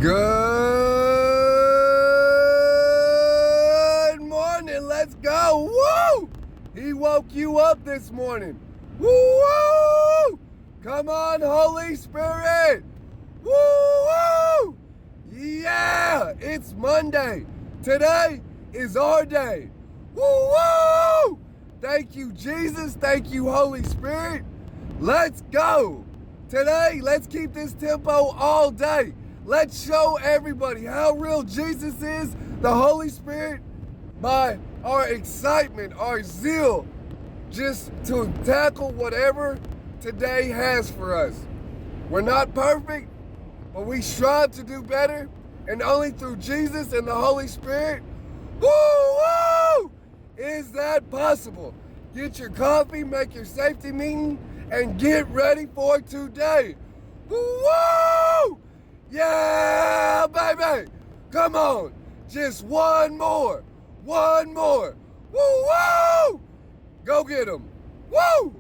Good morning. Let's go. Woo! He woke you up this morning. Woo! Come on, Holy Spirit. Woo! Yeah, it's Monday. Today is our day. Woo! Thank you, Jesus. Thank you, Holy Spirit. Let's go. Today, let's keep this tempo all day. Let's show everybody how real Jesus is, the Holy Spirit, by our excitement, our zeal, just to tackle whatever today has for us. We're not perfect, but we strive to do better, and only through Jesus and the Holy Spirit, woo, is that possible. Get your coffee, make your safety meeting, and get ready for today. Woo! Yeah, baby! Come on! Just one more! Woo! Go get 'em! Woo!